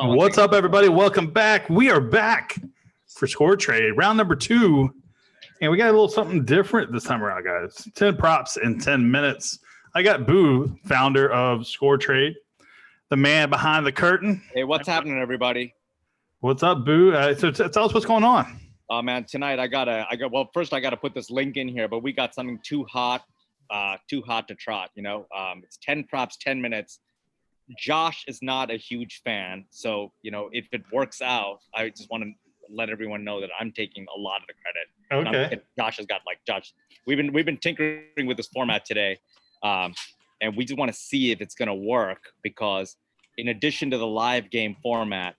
What's up, everybody? Welcome back. We are back for Score Trade, round number 2. And we got a little something different this time around, guys. 10 props in 10 minutes. I got Boo, founder of Score Trade, the man behind the curtain. Hey, what's happening, everybody? What's up, Boo? So tell us what's going on. Oh man, tonight first I gotta put this link in here, but we got something too hot to trot. It's 10 props, 10 minutes. Josh is not a huge fan, so if it works out, I just want to let everyone know that I'm taking a lot of the credit. Okay. Josh has got Josh. We've been tinkering with this format today, and we just want to see if it's gonna work, because in addition to the live game format,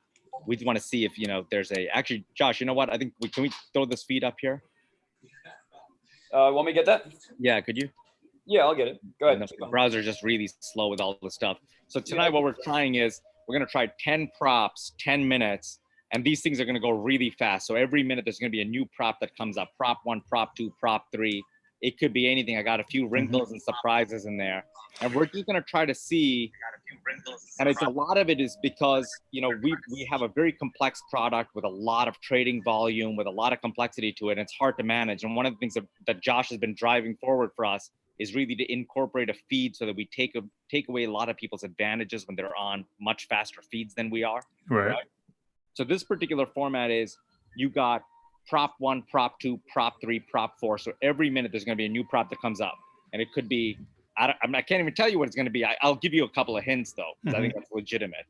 we just want to see if there's actually, Josh, you know what? I think can we throw this feed up here? Want me to get that? Yeah, could you? Yeah, I'll get it. Go ahead. The browser's just really slow with all the stuff. So tonight what we're trying is we're going to try 10 props, 10 minutes, and these things are going to go really fast. So every minute there's going to be a new prop that comes up. Prop 1, prop 2, prop 3. It could be anything. I got a few wrinkles and surprises in there. And we're just going to try to see, and a lot of it is because, we have a very complex product with a lot of trading volume, with a lot of complexity to it, and it's hard to manage. And one of the things that Josh has been driving forward for us is really to incorporate a feed so that we take away a lot of people's advantages when they're on much faster feeds than we are. Right. So this particular format is you got prop 1, prop 2, prop 3, prop 4. So every minute there's going to be a new prop that comes up, and it could be, I can't even tell you what it's going to be. I'll give you a couple of hints though, because I think that's legitimate.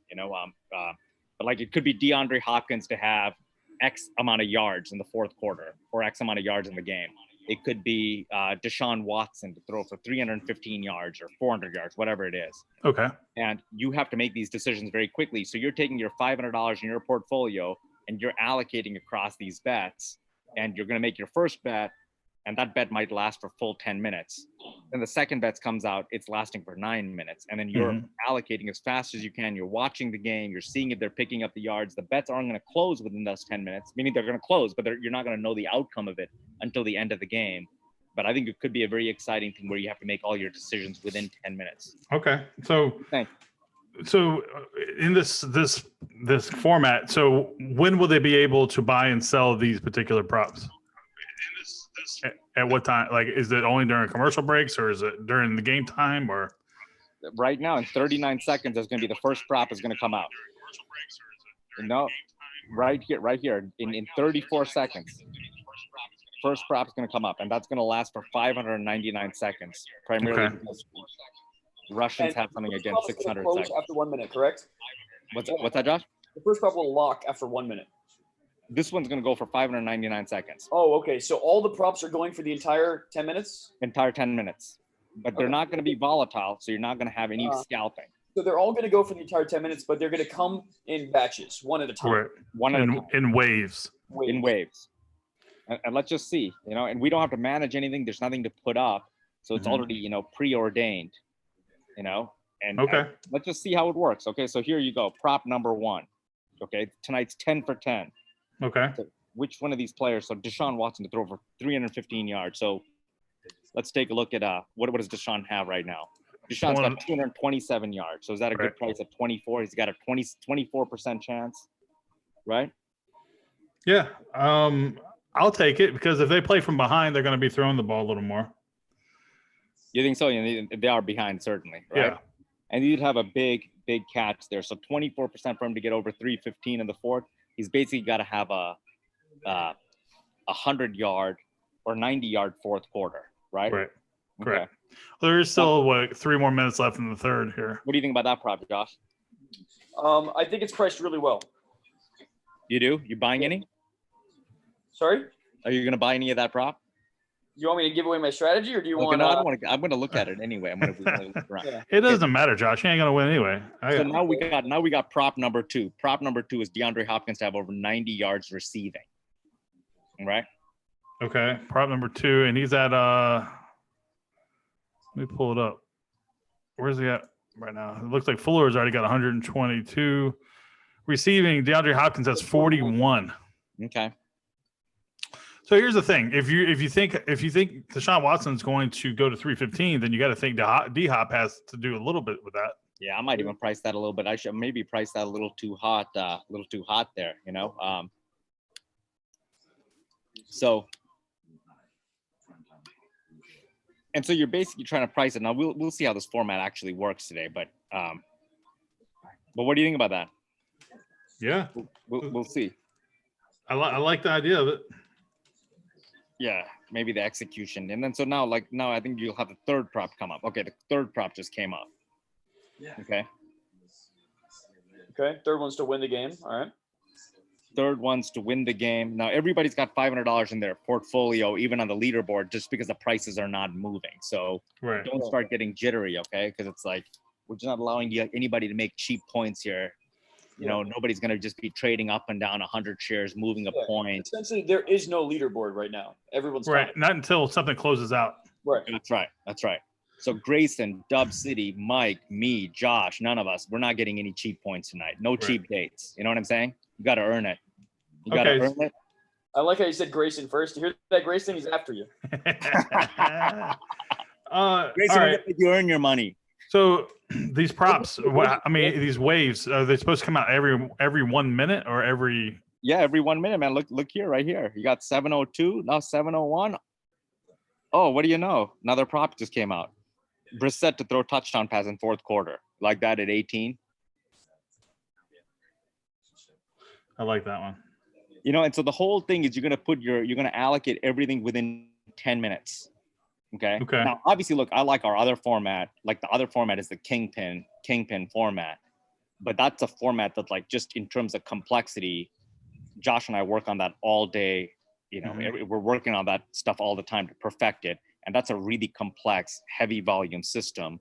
But like it could be DeAndre Hopkins to have X amount of yards in the fourth quarter, or X amount of yards in the game. It could be Deshaun Watson to throw for 315 yards or 400 yards, whatever it is. Okay. And you have to make these decisions very quickly. So you're taking your $500 in your portfolio and you're allocating across these bets, and you're going to make your first bet, and that bet might last for full 10 minutes. Then the second bet comes out, it's lasting for 9 minutes. And then you're allocating as fast as you can. You're watching the game. You're seeing if they're picking up the yards. The bets aren't going to close within those 10 minutes, meaning they're going to close, but you're not going to know the outcome of it until the end of the game. But I think it could be a very exciting thing where you have to make all your decisions within 10 minutes. Okay. So Thanks. So in this format, so when will they be able to buy and sell these particular props? At what time? Like, is it only during commercial breaks, or is it during the game time, or? Right now in 39 seconds, there's going to be the first prop is going to come out. No, right here in 34 seconds. First prop is going to come up, and that's going to last for 599 seconds, primarily because Russians have something against 600 seconds. After 1 minute, correct? What's that, Josh? The first prop will lock after 1 minute. This one's going to go for 599 seconds. Oh, okay. So all the props are going for the entire 10 minutes? Entire 10 minutes. But they're not going to be volatile, so you're not going to have any scalping. So they're all going to go for the entire 10 minutes, but they're going to come in batches, one at a time. Right. One at a time. In waves. In waves. And let's just see, and we don't have to manage anything. There's nothing to put up. So it's already, preordained, and let's just see how it works. Okay. So here you go. Prop number 1. Okay. Tonight's 10 for 10. Okay. So which one of these players? So Deshaun Watson to throw for 315 yards. So let's take a look at what does Deshaun have right now? Deshaun's got 227 yards. So is that a good price at 24? He's got a 24% chance, right? Yeah. I'll take it, because if they play from behind, they're going to be throwing the ball a little more. You think so? They are behind, certainly, right? Yeah. And you'd have a big catch there. So 24% for him to get over 315 in the fourth. He's basically got to have a 100-yard or 90-yard fourth quarter, right? Right. Correct. Okay. Well, there is still 3 more minutes left in the third here. What do you think about that prop, Josh? I think it's priced really well. You do? You buying any? Sorry? Are you going to buy any of that prop? You want me to give away my strategy, or do you want? No, I don't want to. I'm going to look at it anyway. I'm going to look around. Yeah. It doesn't matter, Josh. You ain't going to win anyway. So now we got prop number 2. Prop number 2 is DeAndre Hopkins to have over 90 yards receiving. All right. Okay. Prop number 2, and he's at let me pull it up. Where's he at right now? It looks like Fuller's already got 122 receiving. DeAndre Hopkins has 41. Okay. So here's the thing: if you think Deshaun Watson's going to go to 315, then you got to think D-Hop has to do a little bit with that. Yeah, I might even price that a little bit. I should maybe price that a little too hot there, you know. So you're basically trying to price it. Now we'll see how this format actually works today, but what do you think about that? Yeah, We'll see. I like the idea of it. Yeah, maybe the execution. And then so now I think you'll have the third prop come up. Okay, the third prop just came up. Okay. Okay. Third one's to win the game. All right. Third one's to win the game. Now everybody's got $500 in their portfolio, even on the leaderboard, just because the prices are not moving. So Right. don't start getting jittery, okay? Because it's like we're just not allowing anybody to make cheap points here. You know, nobody's gonna just be trading up and down 100 shares, moving a point. Essentially, there is no leaderboard right now. Everyone's Right. tied. Not until something closes out. Right. That's right. So Grayson, Dub City, Mike, me, Josh, none of us, we're not getting any cheap points tonight. No cheap dates. You know what I'm saying? You got to earn it. You got to earn it. I like how you said Grayson first. You hear that, Grayson? He's after you. Grayson, right. You earn your money. So these props, these waves, are they supposed to come out every 1 minute or every? Yeah, every 1 minute, man. Look here, right here. You got 7:02, now 7:01. Oh, what do you know? Another prop just came out. Brissett to throw touchdown pass in fourth quarter, like that at 18. I like that one. You know, and so the whole thing is you're gonna allocate everything within 10 minutes. Okay. Now, obviously, look, I like our other format. Like the other format is the kingpin format, but that's a format that, like, just in terms of complexity, Josh and I work on that all day. You know, we're working on that stuff all the time to perfect it. And that's a really complex, heavy volume system.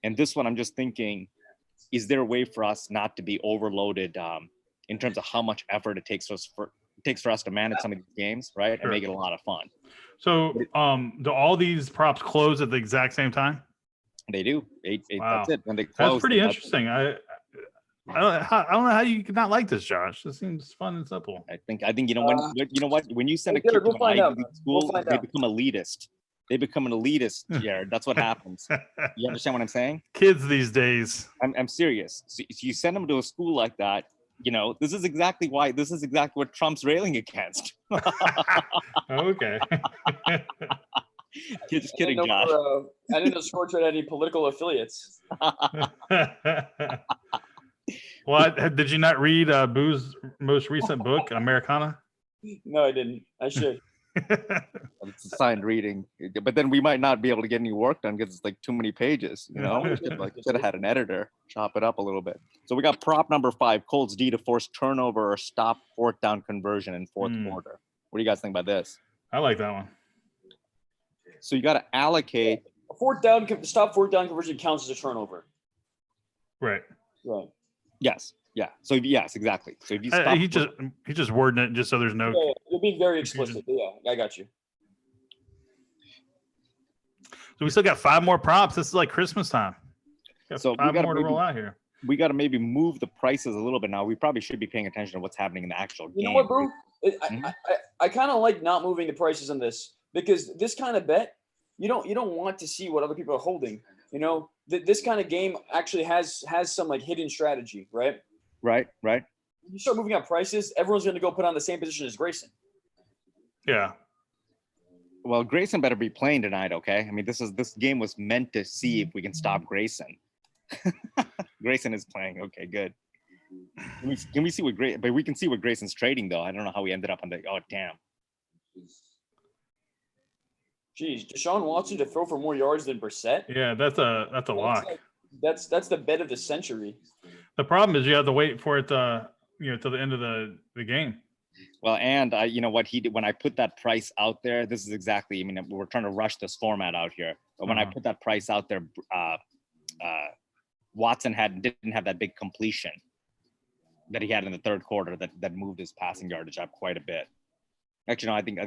And this one, I'm just thinking, is there a way for us not to be overloaded in terms of how much effort it takes for us to manage some of these games, right? And make it a lot of fun. So do all these props close at the exact same time? They do. Wow. That's it. When they close, that's pretty interesting. I don't know how you could not like this, Josh. This seems fun and simple. I think you know what, when you send a kid to an Ivy League school, they become elitist. They become an elitist, Jared. That's what happens. You understand what I'm saying? Kids these days. I'm serious. So you send them to a school like that, you know, this is exactly what Trump's railing against. Okay. Just kidding, Josh. I didn't know SCORETRADE had any political affiliates. Well, did you not read Boo's most recent book, Americana? No, I didn't. I should. It's assigned reading, but then we might not be able to get any work done because it's like too many pages. You know, should have had an editor chop it up a little bit. So we got prop number 5, Colts D to force turnover or stop fourth down conversion in fourth quarter. What do you guys think about this? I like that one. So you got to allocate. Stop fourth down conversion counts as a turnover. Right. Right. Yes. Yeah. So yes, exactly. So if you stop, he just wording it just so there's no. Yeah, you're being very explicit. Yeah, I got you. So we still got 5 more props. This is like Christmas time. So 5 more to roll out here. We got to maybe move the prices a little bit now. We probably should be paying attention to what's happening in the actual game. You know what, bro? I kind of like not moving the prices on this because this kind of bet, you don't want to see what other people are holding. You know, this kind of game actually has some like hidden strategy, right? Right. When you start moving up prices, everyone's going to go put on the same position as Grayson. Yeah. Well, Grayson better be playing tonight, okay? I mean, this game was meant to see if we can stop Grayson. Grayson is playing. Okay, good. Can we see what but we can see what Grayson's trading though. I don't know how we ended up on the. Oh, damn. Jeez, Deshaun Watson to throw for more yards than Brissett. Yeah, that's a lock. That's the bet of the century. The problem is you have to wait for it to till the end of the game. Well, and you know what he did when I put that price out there. This is exactly. I mean, we're trying to rush this format out here, but when I put that price out there, Watson didn't have that big completion that he had in the third quarter that moved his passing yardage up quite a bit. Actually, no, I think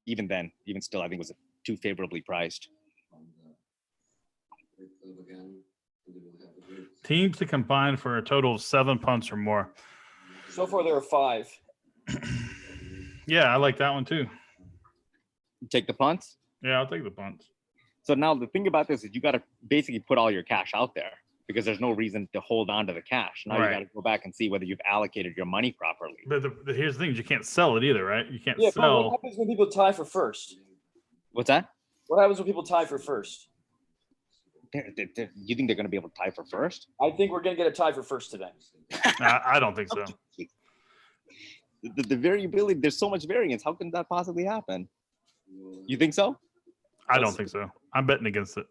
even still, I think it was too favorably priced. Teams to combine for a total of 7 punts or more. So far, there are 5. Yeah, I like that one too. Take the punts? Yeah, I'll take the punts. So now the thing about this is you got to basically put all your cash out there. because there's no reason to hold on to the cash. Now you got to go back and see whether you've allocated your money properly. But here's the thing: you can't sell it either, right? You can't Yeah, sell. but what happens when people tie for first? What's that? What happens when people tie for first? You think they're going to be able to tie for first? I think we're going to get a tie for first today. I don't think so. The variability, there's so much variance. How can that possibly happen? You think so? I don't think so. I'm betting against it.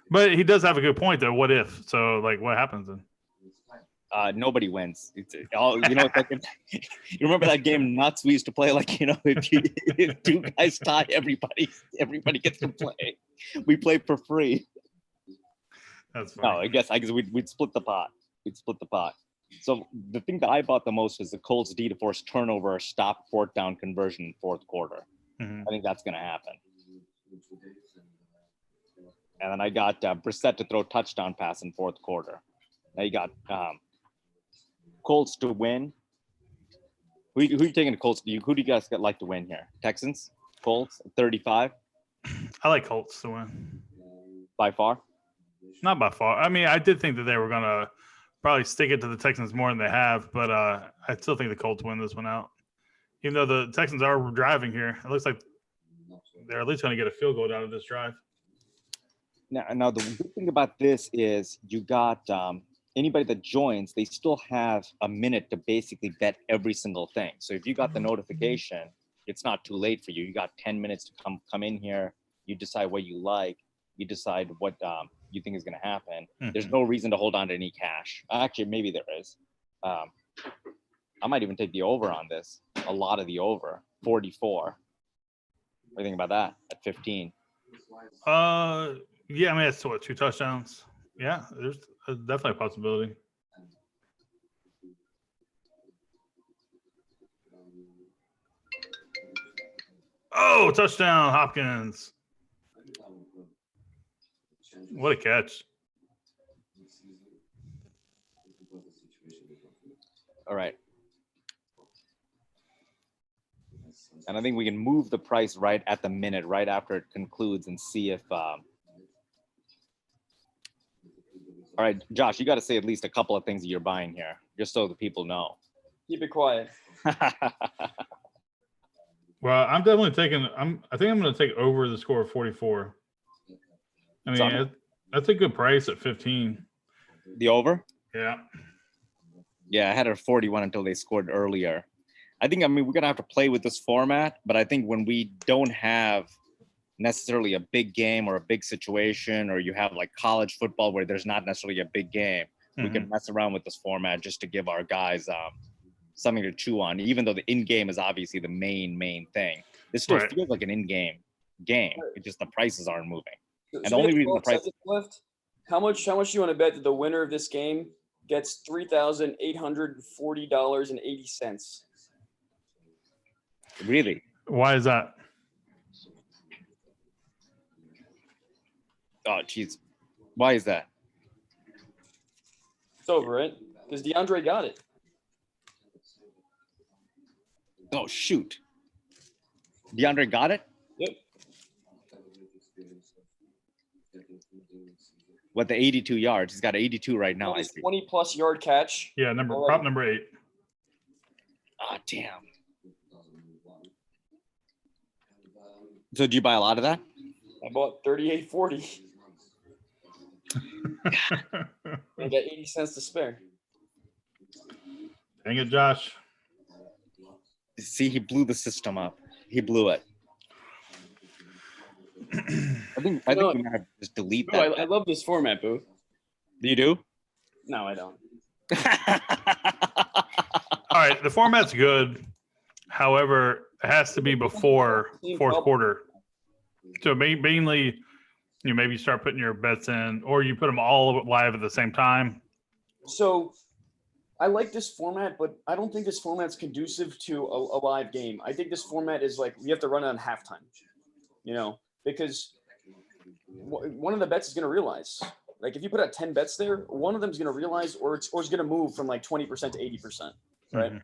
But he does have a good point, though. What if? So, like, what happens then? Nobody wins. It's all, you know. It's like you remember that game Nuts we used to play? Like, you know, if two guys tie, everybody gets to play. We play for free. That's funny. No, I guess we'd split the pot. We'd split the pot. So the thing that I bought the most is the Colts D to force turnover, stop fourth down conversion in fourth quarter. Mm-hmm. I think that's going to happen. And then I got Brissett to throw touchdown pass in fourth quarter. Now you got Colts to win. Who are you taking the Colts? Who do you guys like to win here? Texans? Colts? 35? I like Colts to win. By far? Not by far. I mean, I did think that they were going to probably stick it to the Texans more than they have, but I still think the Colts win this one out. Even though the Texans are driving here, it looks like they're at least going to get a field goal out of this drive. Now the good thing about this is you got anybody that joins, they still have a minute to basically bet every single thing. So if you got the notification, it's not too late for you. You got 10 minutes to come in here. You decide what you like. You decide what you think is going to happen. Mm-hmm. There's no reason to hold on to any cash. Actually, maybe there is. I might even take the over on this. A lot of the over. 44. What do you think about that at 15? Yeah, I mean, it's what, 2 touchdowns? Yeah, there's definitely a possibility. Oh, touchdown, Hopkins. What a catch. All right. And I think we can move the price right at the minute, right after it concludes, and see if all right, Josh, you got to say at least a couple of things that you're buying here, just so the people know. Keep it quiet. Well, I'm definitely taking. I think I'm going to take over the score of 44. I mean, that's a good price at 15. The over? Yeah. Yeah, I had it at 41 until they scored earlier. I think, we're going to have to play with this format, but I think when we don't have necessarily a big game or a big situation, or you have like college football where there's not necessarily a big game, we can mess around with this format just to give our guys something to chew on, even though the in-game is obviously the main thing. This still feels like an in-game game. It's just the prices aren't moving. And the only reason the price left, how much do you want to bet that the winner of this game gets $3,840.80? Really? Why is that? Oh, geez. Why is that? It's over, right? Because DeAndre got it. Oh, shoot. DeAndre got it? Yep. What, the 82 yards? He's got 82 right now. 20-plus yard catch. Yeah, prop number 8. Oh, damn. So, do you buy a lot of that? I bought 38.40. I got 80 cents to spare. Dang it, Josh. See, he blew the system up. He blew it. I think we might have to just delete that. I love this format, Boo. You do? No, I don't. All right, the format's good. However, it has to be before fourth quarter. So mainly, maybe start putting your bets in, or you put them all live at the same time. So I like this format, but I don't think this format's conducive to a live game. I think this format is like you have to run it on halftime, because one of the bets is going to realize. Like if you put out 10 bets there, one of them is going to realize, or it's going to move from like 20% to 80%, right? Mm-hmm.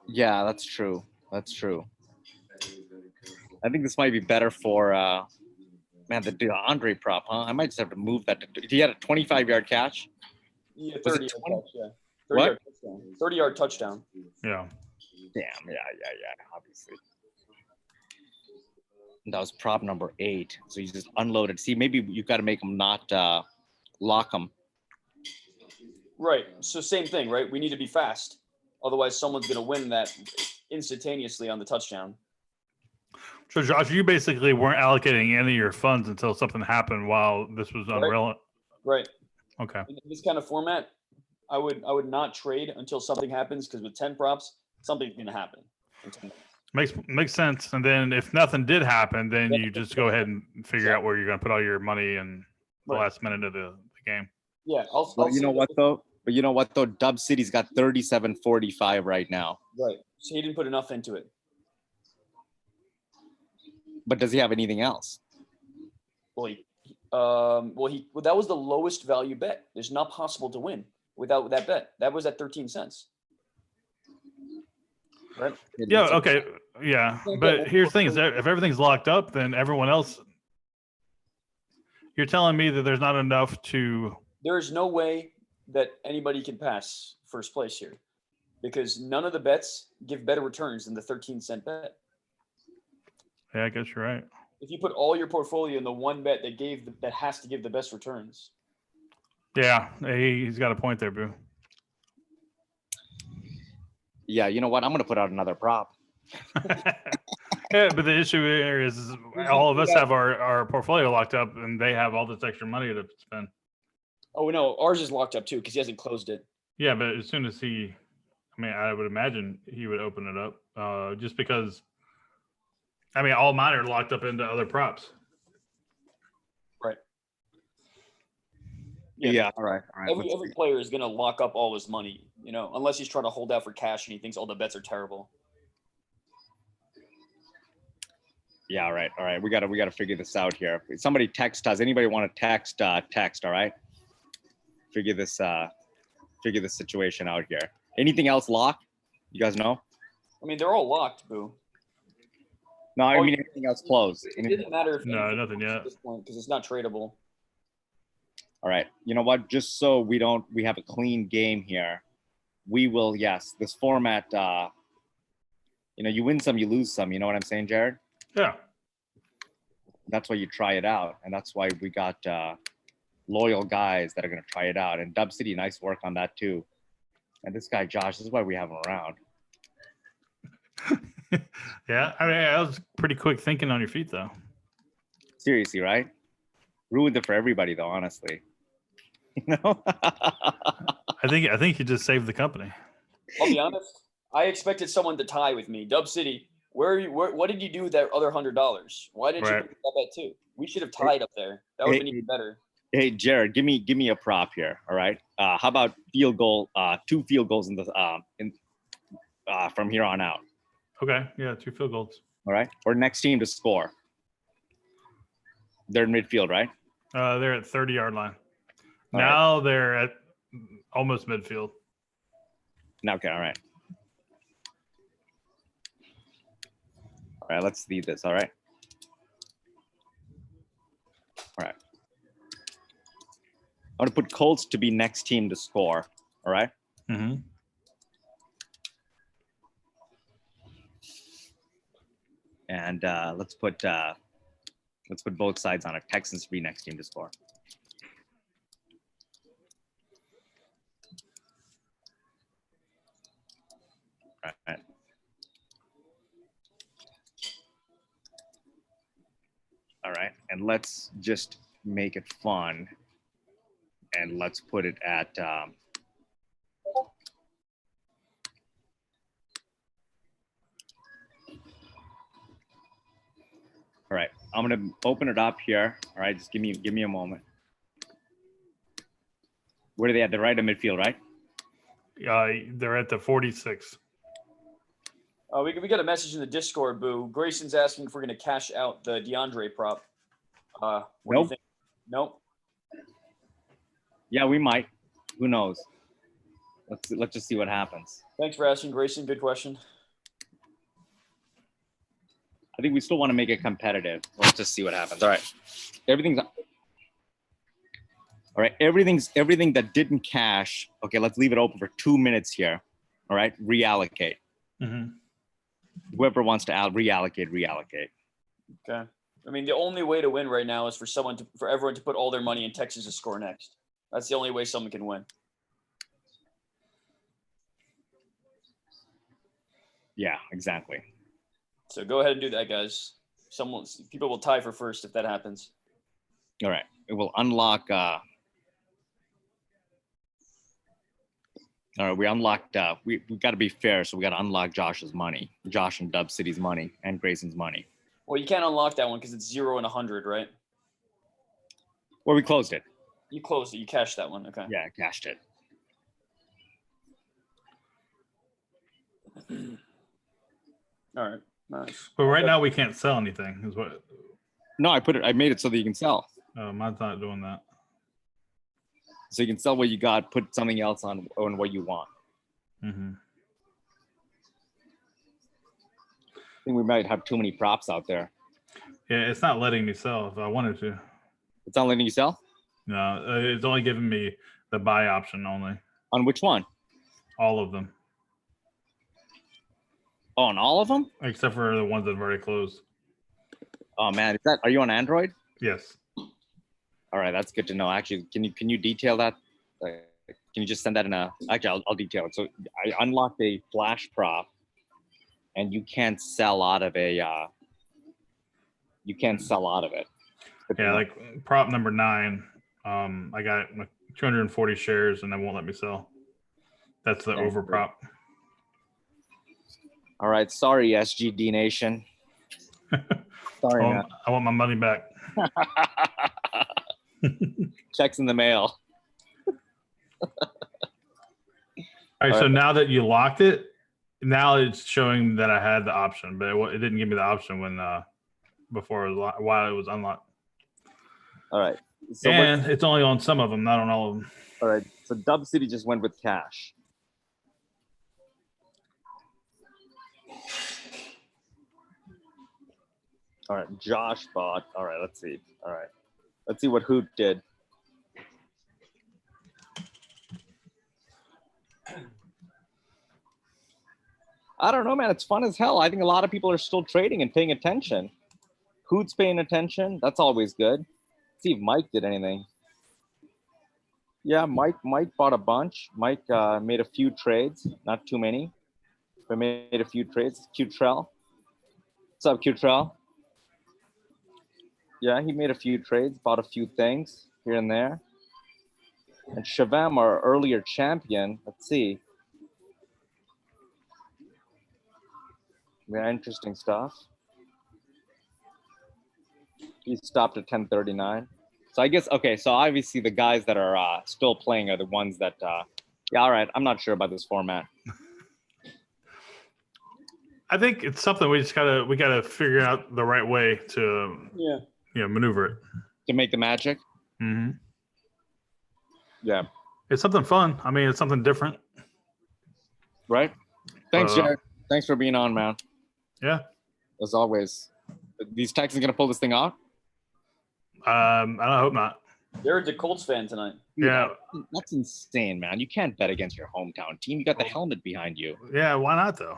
Yeah, that's true. That's true. I think this might be better for Man, the DeAndre prop, huh? I might just have to move that. He had a 25-yard catch. Yeah, Was it 30 yard 20? touch, yeah. 30 What? yard touchdown. 30-yard touchdown. Yeah. Damn, yeah, obviously. That was prop number 8. So he's just unloaded. See, maybe you got to make him not lock him. Right. So same thing, right? We need to be fast. Otherwise, someone's going to win that instantaneously on the touchdown. So, Josh, you basically weren't allocating any of your funds until something happened while this was unreal. Right. Okay. In this kind of format, I would not trade until something happens, because with 10 props, something's going to happen. Makes sense. And then if nothing did happen, then you just go ahead and figure out where you're going to put all your money in the last minute of the game. Yeah. But you know what though? Dub City's got 37.45 right now. Right. So he didn't put enough into it. But does he have anything else? Well, that was the lowest value bet. There's not possible to win without that bet. That was at 13 cents. Right? Yeah. Okay. Yeah. But here's the thing: is that if everything's locked up, then everyone else. You're telling me that there's not enough to. There is no way that anybody can pass first place here, because none of the bets give better returns than the 13-cent bet. Yeah, I guess you're right. If you put all your portfolio in the one bet that has to give the best returns. Yeah, he's got a point there, Boo. Yeah, you know what? I'm going to put out another prop. Yeah, but the issue here is all of us have our portfolio locked up, and they have all this extra money to spend. Oh no, ours is locked up too because he hasn't closed it. Yeah, but as soon as I would imagine he would open it up, just because. All mine are locked up into other props. Right. Yeah. All right. Every player is going to lock up all his money, unless he's trying to hold out for cash and he thinks all the bets are terrible. Yeah. All right. We gotta figure this out here. Somebody text us. Anybody want to text? Text. All right. Figure this situation out here. Anything else locked? You guys know? They're all locked, Boo. No, I mean anything else closed. It didn't matter if nothing yet at this point because it's not tradable. All right. You know what? Just so we have a clean game here. We will, yes, this format, you win some, you lose some. You know what I'm saying, Jared? Yeah. That's why you try it out. And that's why we got loyal guys that are going to try it out. And Dub City, nice work on that too. And this guy, Josh, this is why we have him around. Yeah, I was pretty quick thinking on your feet, though. Seriously, right? Ruined it for everybody, though. Honestly, I think you just saved the company. I'll be honest. I expected someone to tie with me. Dub City, what did you do with that other $100? Why didn't you put that bet too? We should have tied up there. That would have been even better. Hey, Jared, give me a prop here. All right. How about field goal? 2 field goals from here on out. Okay, yeah, 2 field goals. All right, or next team to score. They're in midfield, right? They're at 30-yard line. All now they're at almost midfield. Okay, all right. All right, let's leave this, all right? All right. I'm going to put Colts to be next team to score, all right? Mm-hmm. And let's put both sides on it. Texans to be next team to score. All right. All right, and let's just make it fun, and let's put it at. All right, I'm gonna open it up here. All right, just give me a moment. Where are they at? They're right in midfield, right? They're at the 46. We got a message in the Discord, Boo. Grayson's asking if we're going to cash out the DeAndre prop. What do you think? Nope. Yeah, we might. Who knows? Let's just see what happens. Thanks for asking, Grayson. Good question. I think we still want to make it competitive. Let's just see what happens. All right. Everything that didn't cash. Okay, let's leave it open for 2 minutes here. All right, reallocate. Mm-hmm. Whoever wants to reallocate. Okay. I mean, the only way to win right now is for everyone to put all their money in Texas to score next. That's the only way someone can win. Yeah, exactly. So go ahead and do that, guys. People will tie for first if that happens. All right, it will unlock. All right, we unlocked. We got to be fair, so we got to unlock Josh's money, Josh and Dub City's money, and Grayson's money. Well, you can't unlock that one because it's 0 and 100, right? Well, we closed it. You closed it. You cashed that one. Okay. Yeah, cashed it. All right. Nice. But right now we can't sell anything. Is what? No, I made it so that you can sell. Mine's not doing that. So you can sell what you got, put something else on what you want. Mm-hmm. I think we might have too many props out there. Yeah, it's not letting me sell if I wanted to. It's not letting you sell? No, it's only giving me the buy option only. On which one? All of them. Oh, on all of them? Except for the ones that have already closed. Oh man, are you on Android? Yes. All right, that's good to know. Actually, can you detail that? Can you just send that in a? Actually, I'll detail it. So I unlocked a flash prop, and you can't sell out of a. You can't sell out of it. Yeah, like prop number 9. I got like 240 shares, and they won't let me sell. That's the over prop. All right, sorry, SGD Nation. Sorry, man. I want my money back. Checks in the mail. All right, so now that you locked it, now it's showing that I had the option, but it didn't give me the option when before while it was unlocked. All right. So and it's only on some of them, not on all of them. All right. So Dub City just went with cash. All right. Josh bought. All right. Let's see. All right. Let's see what Hoot did. I don't know, man. It's fun as hell. I think a lot of people are still trading and paying attention. Hoot's paying attention. That's always good. Let's see if Mike did anything. Yeah, Mike bought a bunch. Mike made a few trades, not too many, but made a few trades. Cutrell. What's up, Cutrell? Yeah, he made a few trades, bought a few things here and there. And Shavam, our earlier champion, let's see. Yeah, interesting stuff. He stopped at 1039. So I guess, okay, so obviously the guys that are still playing are the ones that, yeah, all right, I'm not sure about this format. I think it's something we gotta figure out the right way to maneuver it. To make the magic? Mm-hmm. Yeah. It's something fun. I mean, it's something different. Right? Thanks, Jared. Thanks for being on, man. Yeah. As always. These Texans going to pull this thing off? I hope not. Jared's a Colts fan tonight. Yeah. That's insane, man. You can't bet against your hometown team. You got the helmet behind you. Yeah, why not, though?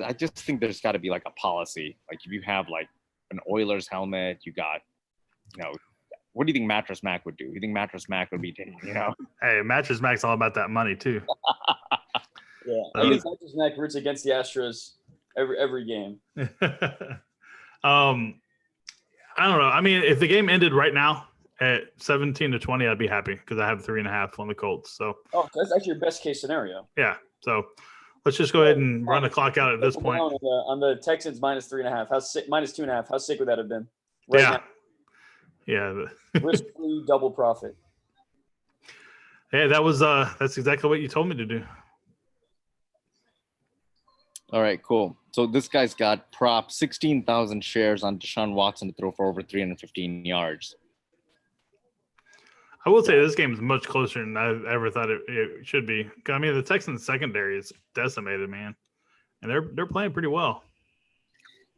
I just think there's got to be like a policy. Like if you have like an Oilers helmet, you got, what do you think Mattress Mac would do? You think Mattress Mac would be, Hey, Mattress Mac's all about that money, too. Yeah, I think Mattress Mac roots against the Astros every game. I don't know. I mean, if the game ended right now at 17-20, I'd be happy because I have 3.5 on the Colts. So that's actually your best case scenario. Yeah. So let's just go ahead and run the clock out at this point. On the Texans -3.5, -2.5. How sick would that have been? Now? Yeah. Risk-free double profit. Yeah, that's exactly what you told me to do. All right, cool. So this guy's got prop 16,000 shares on Deshaun Watson to throw for over 315 yards. I will say this game is much closer than I ever thought it should be. I mean, the Texans secondary is decimated, man, and they're playing pretty well.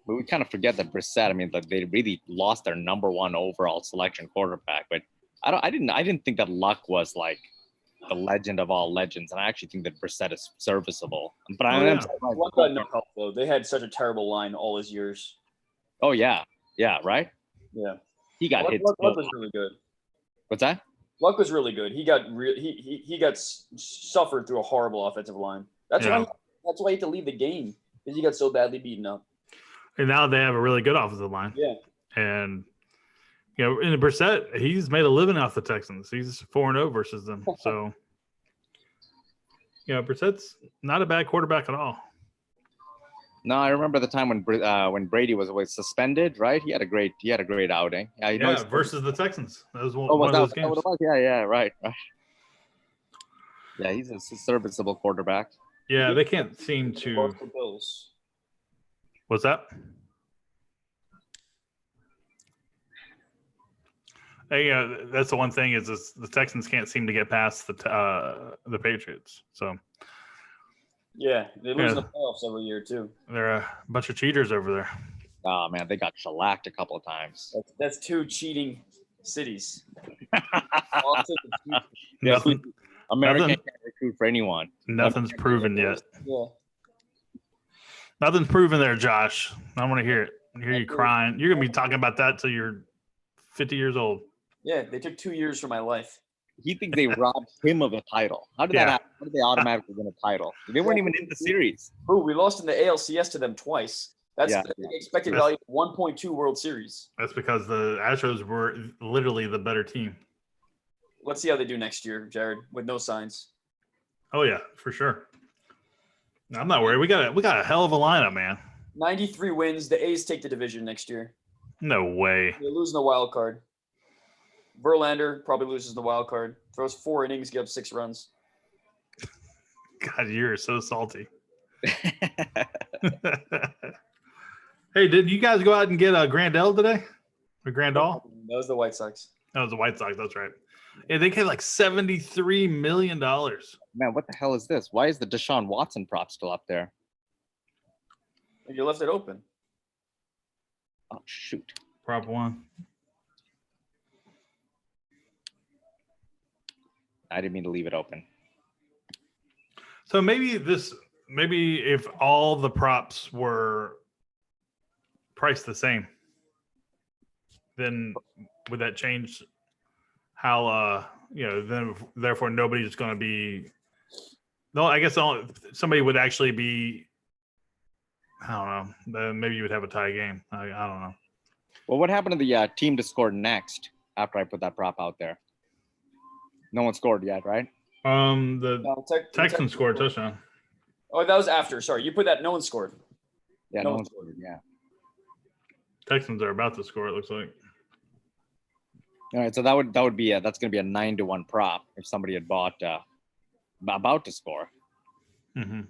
But we kind of forget that Brissett. I mean, that they really lost their number 1 overall selection quarterback. But I didn't think that Luck was like the legend of all legends, and I actually think that Brissett is serviceable. But I am surprised. Luck got no help though. They had such a terrible line all his years. Oh yeah, right. Yeah, he got hit. Luck was really good. What's that? Luck was really good. He got he got suffered through a horrible offensive line. That's why he had to leave the game, because he got so badly beaten up. And now they have a really good offensive line. Yeah. And in Brissett, he's made a living off the Texans. He's 4-0 versus them. So Brissett's not a bad quarterback at all. No, I remember the time when Brady was suspended, right? He had a great outing. Yeah, versus the Texans. That was one of those games. Yeah, right. Yeah, he's a serviceable quarterback. Yeah, they can't seem to. What's that? Hey, that's the one thing is the Texans can't seem to get past the Patriots. So. Yeah, they lose in the playoffs every year too. They're a bunch of cheaters over there. Oh man, they got shellacked a couple of times. That's 2 cheating cities. American can't recruit for anyone. Nothing's proven yet. Yeah. Nothing's proven there, Josh. I want to hear it. I hear you crying. You're gonna be talking about that till you're 50 years old. Yeah, they took 2 years from my life. He thinks they robbed him of a title. How did that happen? How did they automatically win a title? They weren't even in the series. Ooh, we lost in the ALCS to them twice. That's the expected value of 1.2 World Series. That's because the Astros were literally the better team. Let's see how they do next year, Jared, with no signs. Oh yeah, for sure. I'm not worried. We got a hell of a lineup, man. 93 wins. The A's take the division next year. No way. They're losing the wild card. Verlander probably loses the wild card. Throws 4 innings, gives up 6 runs. God, you're so salty. Hey, did you guys go out and get a Grandel today? Or Grandal? That was the White Sox. That was the White Sox. That's right. Yeah, they get like $73 million. Man, what the hell is this? Why is the Deshaun Watson prop still up there? You left it open. Oh, shoot. Prop 1. I didn't mean to leave it open. So maybe if all the props were priced the same, then would that change how then therefore nobody's going to be? No, I guess somebody would actually be. I don't know. Maybe you would have a tie game. I don't know. Well, what happened to the team to score next after I put that prop out there? No one scored yet, right? Texans scored a touchdown. Oh, that was after. Sorry, you put that. No one scored. Yeah, no one scored. Yeah. Texans are about to score. It looks like. All right, so that would be that's going to be a 9-1 prop if somebody had bought about to score. Mm-hmm.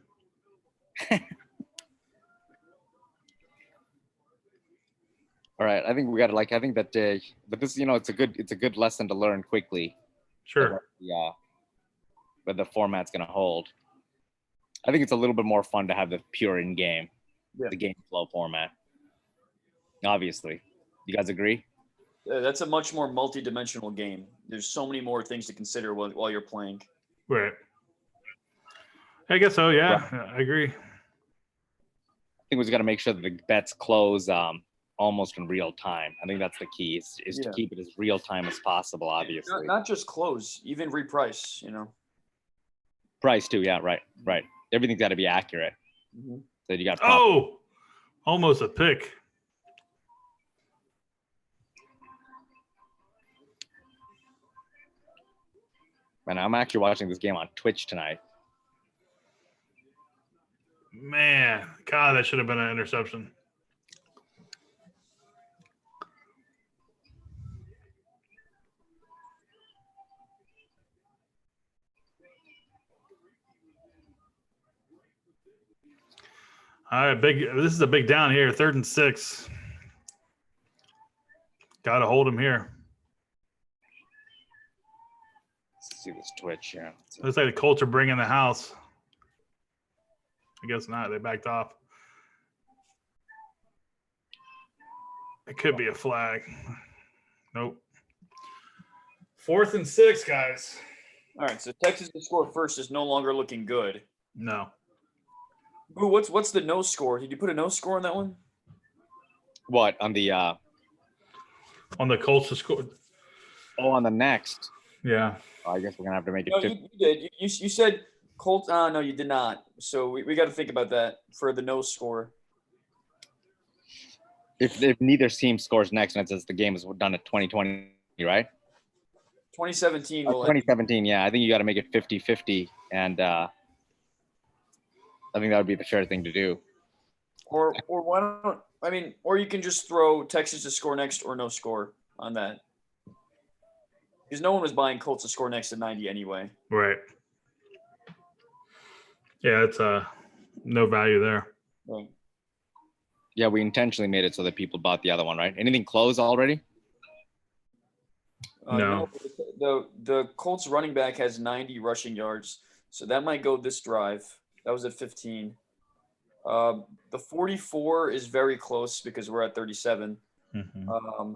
All right, I think we got to I think that but this it's a good lesson to learn quickly. Sure. Yeah. But the format's going to hold. I think it's a little bit more fun to have the pure in-game, the game flow format. Obviously. You guys agree? That's a much more multi-dimensional game. There's so many more things to consider while you're playing. Right. I guess so, yeah. Right. I agree. I think we just got to make sure that the bets close almost in real time. I think that's the key is to keep it as real time as possible, obviously. Not just close, even reprice, Price too, yeah, right. Everything's got to be accurate. Mm-hmm. So you got almost a pick. Man, I'm actually watching this game on Twitch tonight. Man, God, that should have been an interception. All right, this is a big down here. 3rd and 6. Got to hold him here. Let's see this Twitch here. Looks like the Colts are bringing the house. I guess not. They backed off. It could be a flag. Nope. 4th and 6, guys. All right, so Texas to score first is no longer looking good. No. Boo, what's the no score? Did you put a no score on that one? What on the Colts to score. on the next? Yeah. I guess we're gonna have to make it. No, you did. You said Colts. No, you did not. So we got to think about that for the no score. If neither team scores next, and it says the game is done at 2020, right? 2017. 2017. Yeah, I think you got to make it 50-50, and I think that would be the fair thing to do. Or why don't or you can just throw Texas to score next or no score on that. Because no one was buying Colts to score next to 90 anyway. Right. Yeah, it's no value there. Right. Yeah, we intentionally made it so that people bought the other one, right? Anything close already? No. The Colts running back has 90 rushing yards, so that might go this drive. That was at 15. The 44 is very close because we're at 37. Mm-hmm.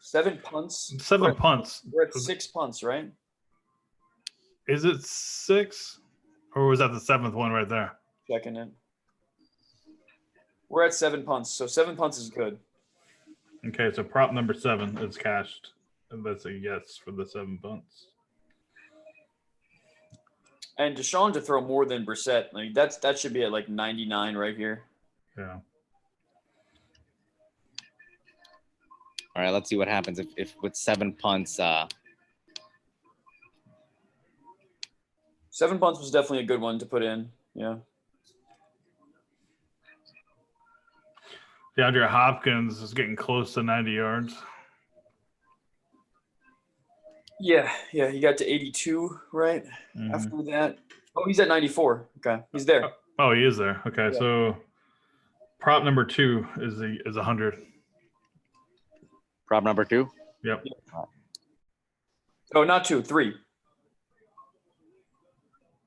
7 punts. 7 punts. We're at 6 punts, right? Is it 6? Or was that the 7th one right there? Checking it. We're at 7 punts, so 7 punts is good. Okay, so prop number 7 is cashed. And that's a yes for the 7 punts. And Deshaun to throw more than Brissett, like that should be at like 99 right here. Yeah. All right, let's see what happens if with 7 punts. 7 punts was definitely a good one to put in. Yeah. DeAndre Hopkins is getting close to 90 yards. Yeah, he got to 82, right? Mm-hmm. After that. Oh, he's at 94. Okay, he's there. Oh, he is there. Okay, Yeah. So prop number 2 is 100. Prop number 2? Yep. Oh, not 2, 3.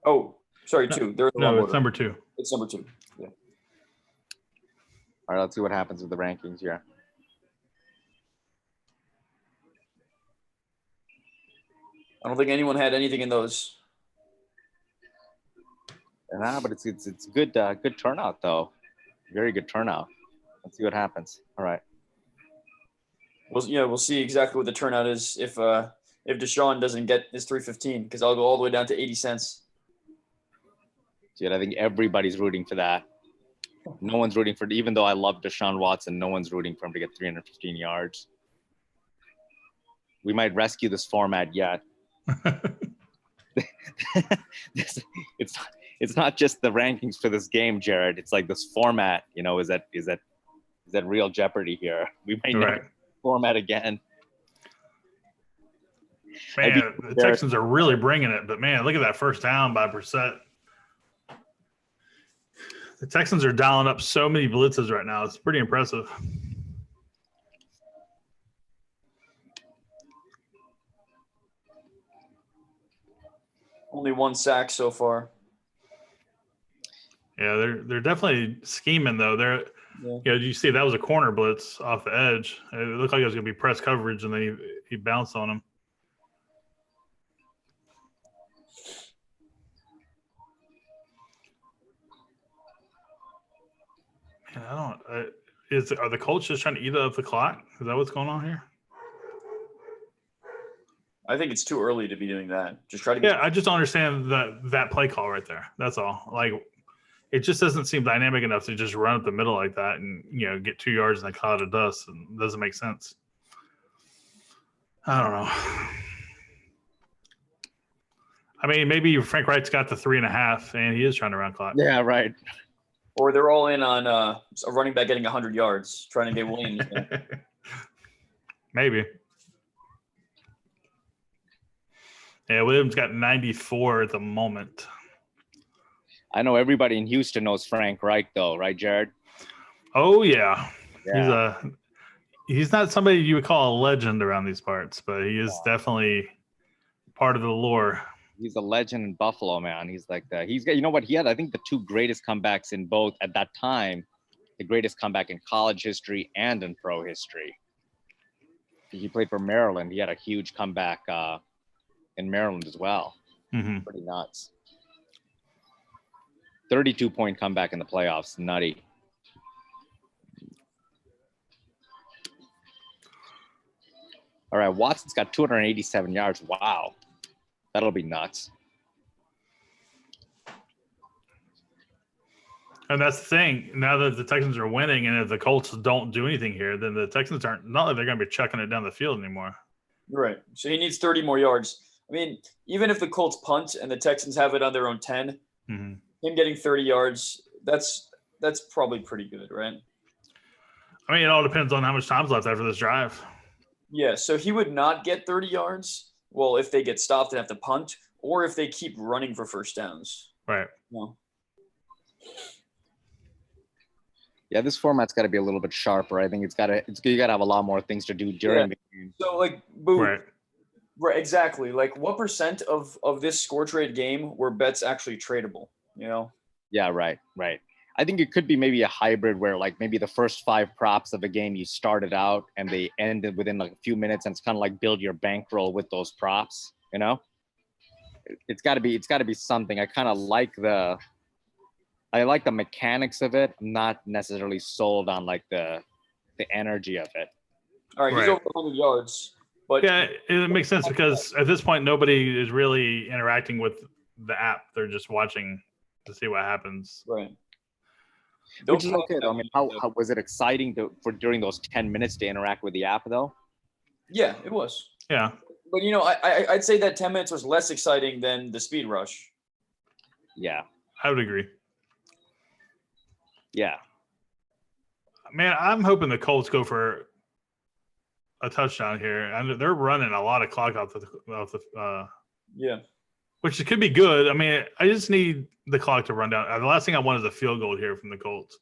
Oh, sorry, 2. There's No, it's number 2. It's number 2. Yeah. All right, let's see what happens with the rankings here. I don't think anyone had anything in those. But it's good good turnout though, very good turnout. Let's see what happens. All right. We'll see exactly what the turnout is if Deshaun doesn't get his 315 because I'll go all the way down to 80 cents. Dude, I think everybody's rooting for that. No one's rooting for it, even though I love Deshaun Watson. No one's rooting for him to get 315 yards. We might rescue this format yet. It's not just the rankings for this game, Jared. It's like this format. You know, is that real jeopardy here? We might never format again. Man, the Texans are really bringing it, but man, look at that first down by Brissett. The Texans are dialing up so many blitzes right now. It's pretty impressive. Only 1 sack so far. Yeah, they're definitely scheming though. You see that was a corner blitz off the edge. It looked like it was going to be press coverage, and then he bounced on him. Man, are the Colts just trying to eat up the clock? Is that what's going on here? I think it's too early to be doing that. Just try to. Yeah, I just don't understand that play call right there. That's all. Like, it just doesn't seem dynamic enough to just run up the middle like that and get 2 yards in a cloud of dust. And it doesn't make sense. I don't know. I mean, maybe Frank Wright's got the 3.5, and he is trying to run clock. Yeah, right. Or they're all in on a running back getting 100 yards, trying to get Williams. Maybe. Yeah, Williams got 94 at the moment. I know everybody in Houston knows Frank Reich, though, right, Jared? Oh yeah. He's not somebody you would call a legend around these parts, but he is definitely part of the lore. He's a legend in Buffalo, man. He's like that. He's got, he had, I think, the 2 greatest comebacks in both at that time, the greatest comeback in college history and in pro history. he played for Maryland. He had a huge comeback in Maryland as well. Mm-hmm. Pretty nuts. 32-point comeback in the playoffs. Nutty. All right, Watson's got 287 yards. Wow. That'll be nuts. And that's the thing. Now that the Texans are winning, and if the Colts don't do anything here, then the Texans aren't not like they're going to be chucking it down the field anymore. Right. So he needs 30 more yards. I mean, even if the Colts punt and the Texans have it on their own 10, him getting 30 yards, that's probably pretty good, right? I mean, it all depends on how much time's left after this drive. Yeah. So he would not get 30 yards. Well, if they get stopped and have to punt, or if they keep running for first downs. Right. No. Yeah, this format's got to be a little bit sharper. I think you got to have a lot more things to do during the game. So like, boo. Right. Right, exactly. Like, what percent of this score trade game were bets actually tradable? You know? Yeah, right. I think it could be maybe a hybrid where like maybe the first 5 props of a game you started out and they ended within like a few minutes, and it's kind of like build your bankroll with those props. You know, it's got to be something. I kind of like the mechanics of it. I'm not necessarily sold on like the energy of it. All right, he's over 100 yards. But yeah, it makes sense because at this point, nobody is really interacting with the app. They're just watching to see what happens. Right. Which is okay though. I mean, how was it exciting for during those 10 minutes to interact with the app though? Yeah, it was. Yeah. But I'd say that 10 minutes was less exciting than the speed rush. Yeah. I would agree. Yeah. Man, I'm hoping the Colts go for a touchdown here. And they're running a lot of clock off the yeah. Which could be good. I mean, I just need the clock to run down. The last thing I want is a field goal here from the Colts.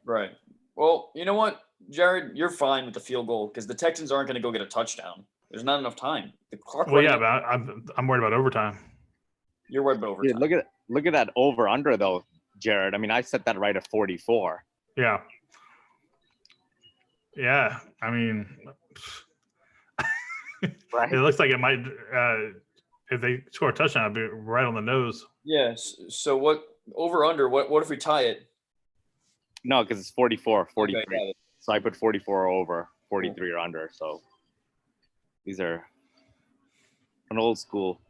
Right. Well, you know what, Jared, you're fine with the field goal because the Texans aren't going to go get a touchdown. There's not enough time. The clock. Well, yeah, but I'm worried about overtime. You're worried about overtime. Yeah, look at that over under though, Jared. I mean, I set that right at 44. Yeah. Yeah. I mean, right. It looks like it might. If they score a touchdown, it'd be right on the nose. Yes. So what over under? What if we tie it? No, because it's 44, 43. Okay, so I put 44 over, 43 or under. So these are an old school.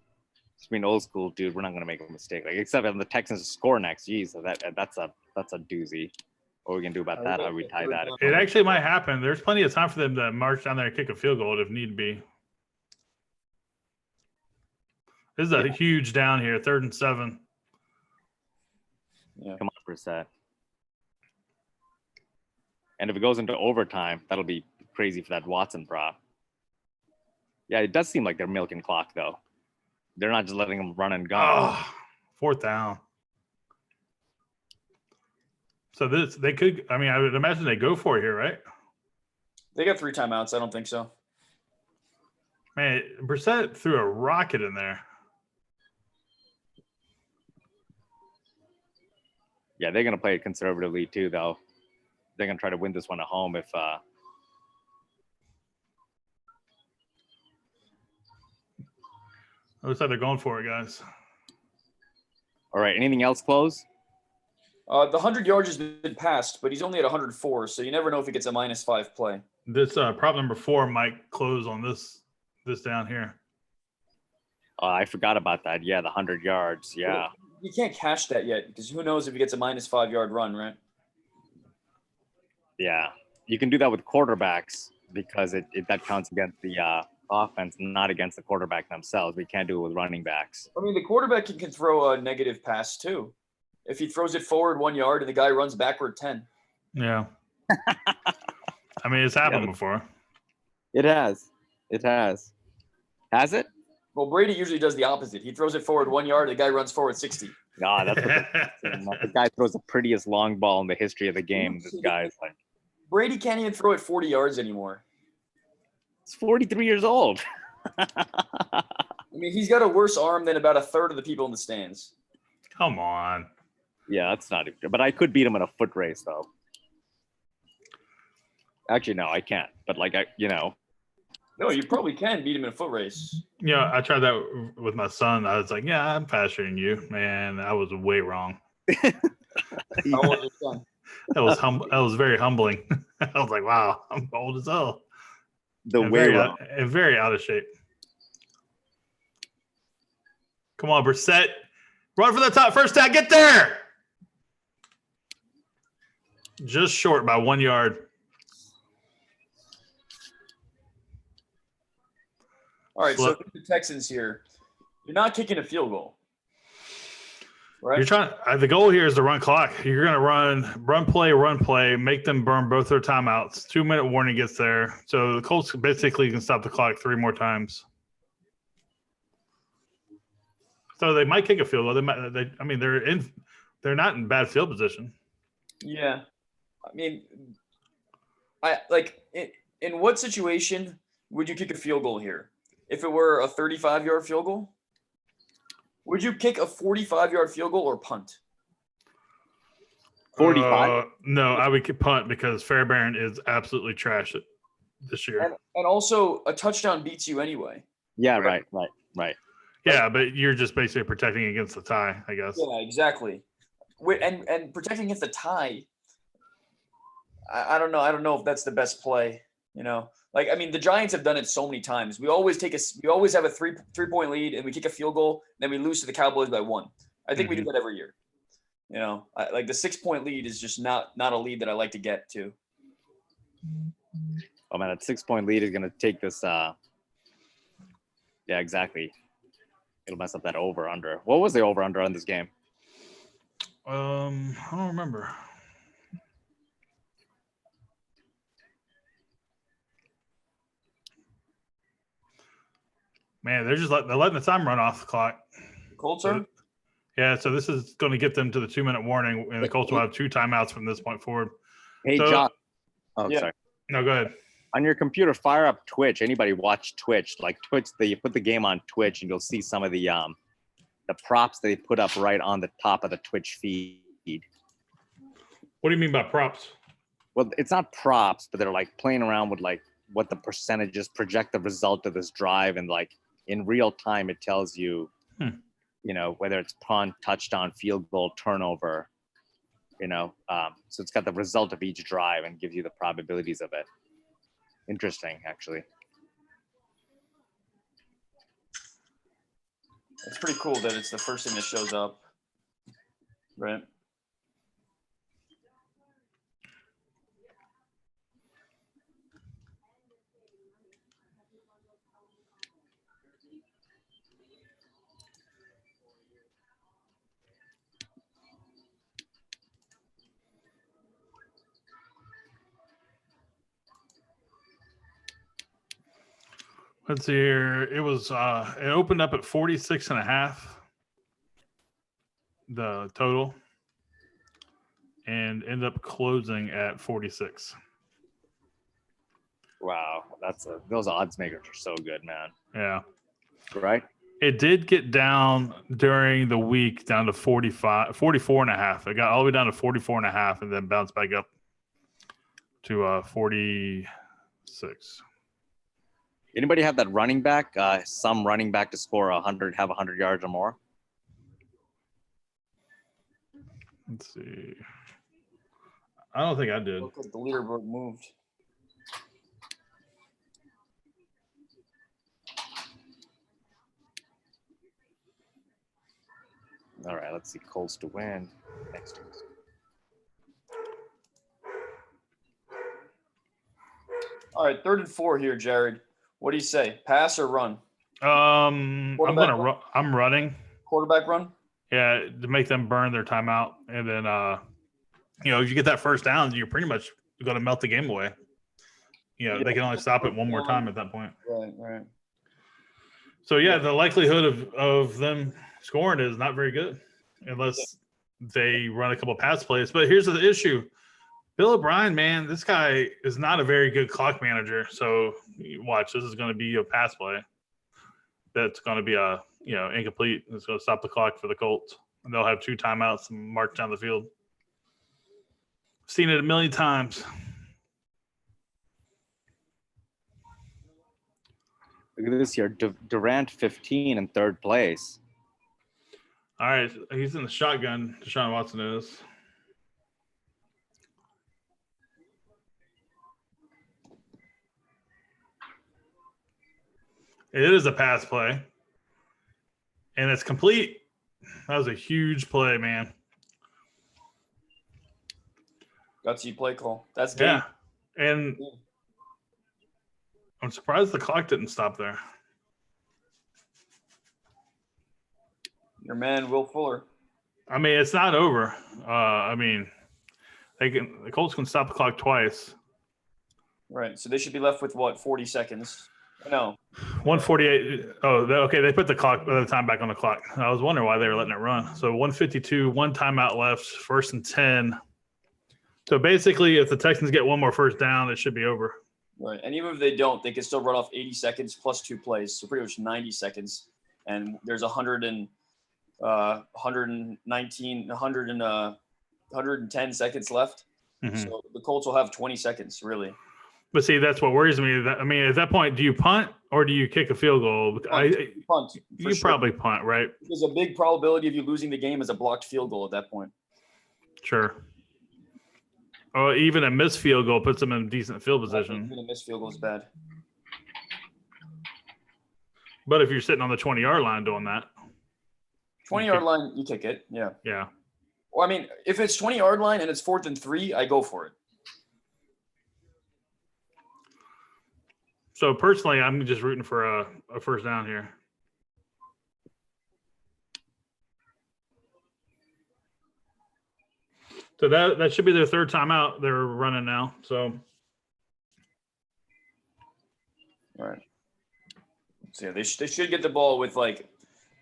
I mean, old school, dude. We're not gonna make a mistake. Like except if the Texans score next. Geez, that's a doozy. What are we gonna do about that? How do we tie that? It actually might happen. There's plenty of time for them to march down there and kick a field goal if need be. This is a huge down here, 3rd and 7. Yeah. Come on for a set. And if it goes into overtime, that'll be crazy for that Watson prop. Yeah, it does seem like they're milking clock though. They're not just letting them run and go. Oh, 4th down. So they could. I mean, I would imagine they go for it here, right? They got 3 timeouts. I don't think so. Man, Brissett threw a rocket in there. Yeah, they're gonna play it conservatively too, though. They're gonna try to win this one at home if. It looks like they're going for it, guys. All right. Anything else close? The 100 yards has been passed, but he's only at 104, so you never know if he gets a -5 play. This prop number 4 might close on this down here. I forgot about that. Yeah, the 100 yards. Yeah. You can't cash that yet because who knows if he gets a -5 yard run, right? Yeah. You can do that with quarterbacks because that counts against the offense, not against the quarterback themselves. We can't do it with running backs. I mean, the quarterback can throw a negative pass too. If he throws it forward 1 yard and the guy runs backward 10. Yeah. I mean, it's happened before. It has. It has. Has it? Well, Brady usually does the opposite. He throws it forward 1 yard, the guy runs forward 60. Ah, that's what the guy throws the prettiest long ball in the history of the game. This guy's like Brady can't even throw it 40 yards anymore. He's 43 years old. I mean, he's got a worse arm than about a third of the people in the stands. Come on. Yeah, that's not even good. But I could beat him in a foot race, though. Actually, no, I can't. But like No, you probably can beat him in a foot race. Yeah, I tried that with my son. I was like, yeah, I'm faster than you. Man, I was way wrong. How old is your son? That was very humbling. I was like, wow, I'm old as hell. the And way very wrong. and very out of shape. Come on, Brissett. Run for the top. First down. Get there. Just short by 1 yard. All right, so the Texans here. You're not kicking a field goal. Right? You're trying. The goal here is to run clock. You're going to run play, make them burn both their timeouts. 2-minute warning gets there, so the Colts basically can stop the clock 3 more times. So they might kick a field goal. They're not in bad field position. Yeah. I mean, in what situation would you kick a field goal here? If it were a 35-yard field goal? Would you kick a 45-yard field goal or punt? 45? No, I would punt because Fairbairn is absolutely trash this year. And also, a touchdown beats you anyway. Yeah, right. Yeah, but you're just basically protecting against the tie, I guess. Yeah, exactly. And protecting against the tie, I don't know. I don't know if that's the best play. Like, I mean, the Giants have done it so many times. We always have a three-point lead and we kick a field goal, and then we lose to the Cowboys by 1. I think we do that every year. Like the 6-point lead is just not a lead that I like to get to. Oh man, that 6-point lead is gonna take this. Yeah, exactly. It'll mess up that over/under. What was the over/under on this game? I don't remember. Man, they're letting the time run off the clock. Colts are? Yeah, so this is going to get them to the 2-minute warning, and the Colts will have 2 timeouts from this point forward. Hey, John. Oh, yeah. sorry. No, go ahead. On your computer, fire up Twitch. Anybody watch Twitch? Like Twitch, you put the game on Twitch, and you'll see some of the props they put up right on the top of the Twitch feed. What do you mean by props? Well, it's not props, but they're like playing around with like what the percentages project the result of this drive, and like in real time, it tells you, whether it's punt, touchdown, field goal, turnover. So it's got the result of each drive and gives you the probabilities of it. Interesting, actually. It's pretty cool that it's the first thing that shows up, right? Let's see here. It was it opened up at 46.5, the total, and ended up closing at 46. Wow, those odds makers are so good, man. Yeah. Right? It did get down during the week down to 44.5. It got all the way down to 44.5 and then bounced back up to 46. Anybody have that running back? Some running back to score 100, have 100 yards or more? Let's see. I don't think I did. Because the leaderboard moved. All right, let's see. Colts to win. Next. All right, 3rd and 4 here, Jared. What do you say? Pass or run? I'm running. Quarterback run? Yeah, to make them burn their timeout, and then if you get that first down, you're pretty much going to melt the game away. They can only stop it one more time at that point. Right. So the likelihood of them scoring is not very good unless they run a couple of pass plays. But here's the issue. Bill O'Brien, man, this guy is not a very good clock manager. So watch, this is going to be a pass play that's going to be incomplete. It's going to stop the clock for the Colts, and they'll have 2 timeouts and march down the field. Seen it a million times. Look at this here. Durant 15 in third place. All right, he's in the shotgun. Deshaun Watson is. It is a pass play, and it's complete. That was a huge play, man. Gutsy play call. That's game. Yeah, and I'm surprised the clock didn't stop there. Your man, Will Fuller. I mean, it's not over. I mean, the Colts can stop the clock twice. Right. So they should be left with what, 40 seconds? No. 148. Oh, okay. They put the time back on the clock. I was wondering why they were letting it run. So 152, one timeout left, 1st and 10. So basically, if the Texans get one more first down, it should be over. Right. And even if they don't, they can still run off 80 seconds plus 2 plays. So pretty much 90 seconds. And there's 110 seconds left. Mm-hmm. So the Colts will have 20 seconds, really. But see, that's what worries me. I mean, at that point, do you punt or do you kick a field goal? Punt. You probably punt, right? There's a big probability of you losing the game as a blocked field goal at that point. Sure. Or even a missed field goal puts them in decent field position. Even a missed field goal is bad. But if you're sitting on the 20-yard line doing that. 20-yard line, you kick it. Yeah. Yeah. Well, I mean, if it's 20-yard line and it's 4th and 3, I go for it. So personally, I'm just rooting for a first down here. So that should be their third timeout they're running now. So, all right. So yeah, they should get the ball with like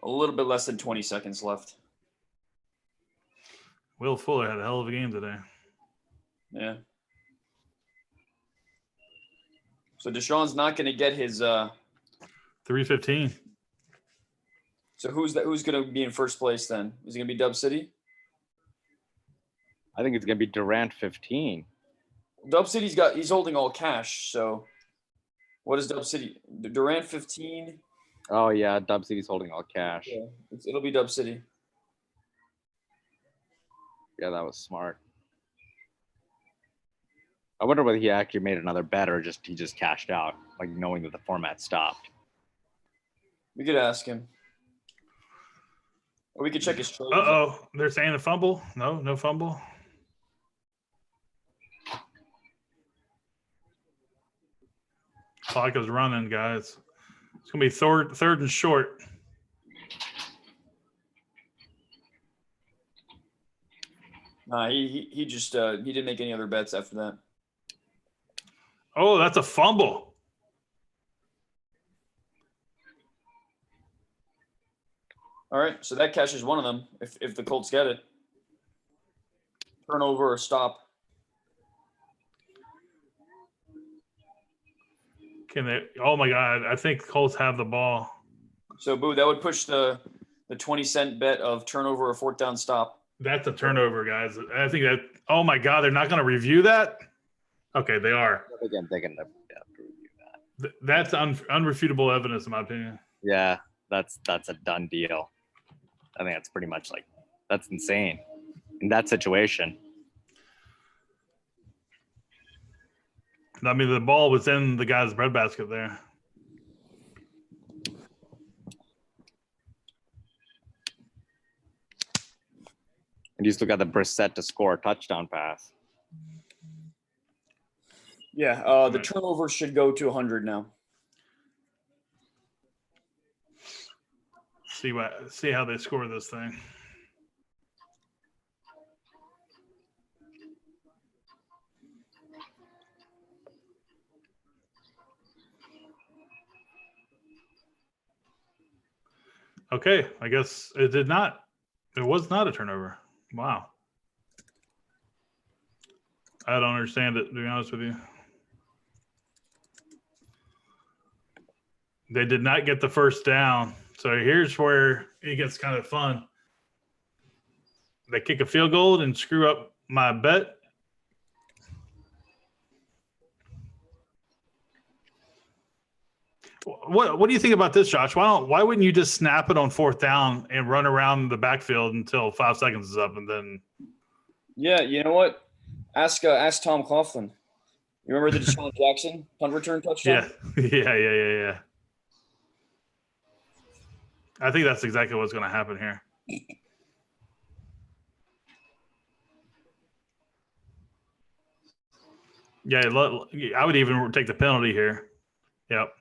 a little bit less than 20 seconds left. Will Fuller had a hell of a game today. Yeah. So Deshaun's not going to get his 315. So who's going to be in first place then? Is it going to be Dub City? I think it's going to be Durant 15. Dub City's he's holding all cash. So what is Dub City? Durant 15. Oh yeah, Dub City's holding all cash. Yeah, it'll be Dub City. Yeah, that was smart. I wonder whether he actually made another bet or he just cashed out, like knowing that the format stopped. We could ask him. Or we could check his trades. Uh-oh. They're saying a fumble? No fumble. Clock is running, guys. It's going to be third and short. Nah, he just he didn't make any other bets after that. Oh, that's a fumble. All right, so that catches one of them if the Colts get it. Turnover or stop. Can they? Oh my God! I think Colts have the ball. So, Boo, that would push the 20-cent bet of turnover or 4th down stop. That's a turnover, guys. I think that. Oh my God! They're not going to review that. Okay, they are. Again, they're going to have to review that. That's unrefutable evidence, in my opinion. Yeah, that's a done deal. I think that's pretty much that's insane in that situation. I mean, the ball was in the guy's breadbasket there. And you still got the Brissett to score a touchdown pass. Yeah, the turnover should go to 100 now. See how they score this thing. Okay, I guess it did not. It was not a turnover. Wow. I don't understand it, to be honest with you. They did not get the first down. So here's where it gets kind of fun. They kick a field goal and screw up my bet. What do you think about this, Josh? Why wouldn't you just snap it on 4th down and run around the backfield until 5 seconds is up and then? Yeah, you know what? Ask Tom Coughlin. You remember the Deshaun Jackson punt return touchdown? Yeah. I think that's exactly what's going to happen here. Yeah, I would even take the penalty here. Yep.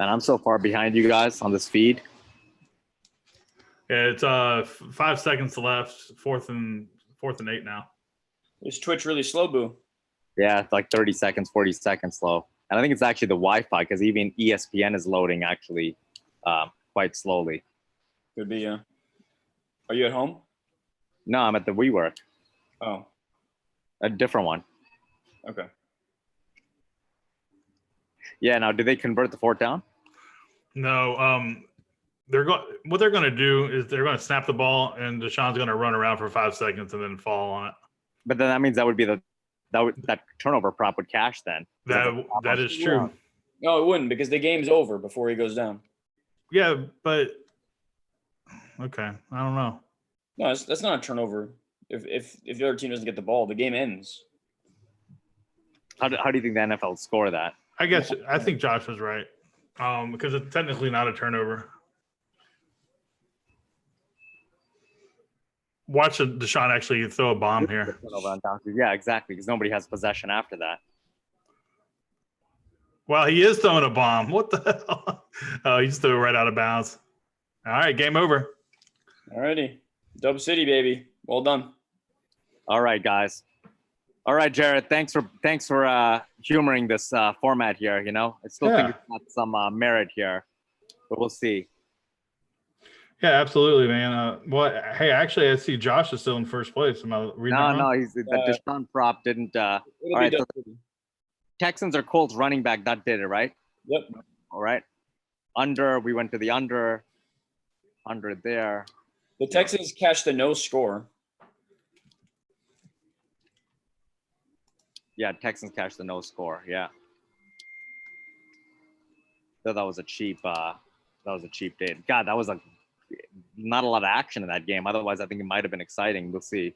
And I'm so far behind you guys on this feed. Yeah, it's 5 seconds left. Fourth and 8 now. Is Twitch really slow, Boo? Yeah, it's like 30 seconds, 40 seconds slow. And I think it's actually the Wi-Fi because even ESPN is loading actually quite slowly. Could be, yeah. Are you at home? No, I'm at the WeWork. Oh, A different one. okay. Yeah, now do they convert the 4th down? No, what they're going to do is they're going to snap the ball and Deshaun's going to run around for 5 seconds and then fall on it. But then that means that would be that turnover prop would cash then. That is true. No, it wouldn't because the game's over before he goes down. Yeah, but okay, I don't know. No, that's not a turnover. If the other team doesn't get the ball, the game ends. How do you think the NFL score that? I think Josh was right because it's technically not a turnover. Watch Deshaun actually throw a bomb here. Yeah, exactly, because nobody has possession after that. Well, he is throwing a bomb. What the hell? Oh, he just threw it right out of bounds. All right, game over. All righty. Dub City, baby. Well done. All right, guys. All right, Jared. Thanks for humoring this format here. You know, I still think it's got some merit here, but we'll see. Yeah, absolutely, man. Hey, actually, I see Josh is still in first place. Am I reading that wrong? No, the Deshaun prop didn't. All right, so Texans or Colts running back, that did it, right? Yep. All right. Under, we went to the under there. The Texans cashed the no score. Yeah, Texans cashed the no score. Yeah. So that was a cheap day. God, that was not a lot of action in that game. Otherwise, I think it might have been exciting. We'll see.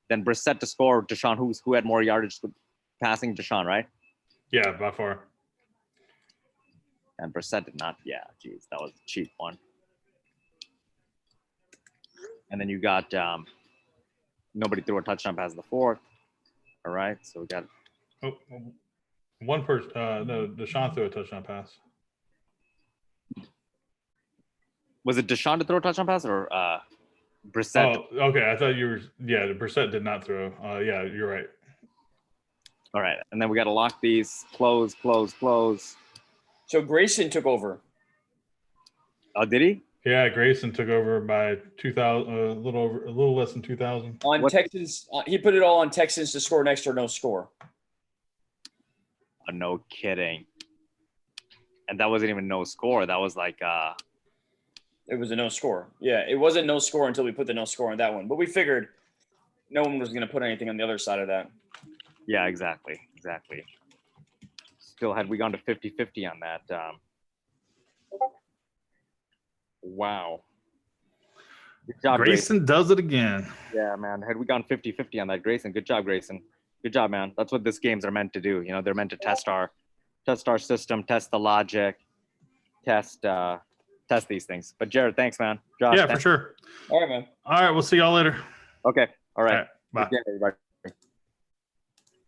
Then Brissett to score. Deshaun, who had more yardage passing? Deshaun, right? Yeah, by far. And Brissett did not. Yeah, geez, that was a cheap one. And then you got nobody threw a touchdown pass the 4th. All right, so we got one person. No, Deshaun threw a touchdown pass. Was it Deshaun to throw a touchdown pass or Brissett? Oh, okay. I thought you were. Yeah, the Brissett did not throw. Yeah, you're right. All right, and then we got to lock these. Close. So Grayson took over. Oh, did he? Yeah, Grayson took over by 2,000, a little less than 2,000. On Texans, he put it all on Texans to score next or no score. Oh, no kidding. And that wasn't even no score. That was like it was a no score. Yeah, it wasn't no score until we put the no score on that one. But we figured no one was going to put anything on the other side of that. Yeah, exactly. Still, had we gone to 50-50 on that, wow. Good job, Grayson does it again. Yeah, man. Had we gone 50-50 on that, Grayson, good job, Grayson. Good job, man. That's what these games are meant to do. You know, they're meant to test our system, test the logic, test these things. But Jared, thanks, man. Josh, yeah, thanks. For sure. All right, man. All right, we'll see y'all later. Okay. All right. Bye. Good day, everybody.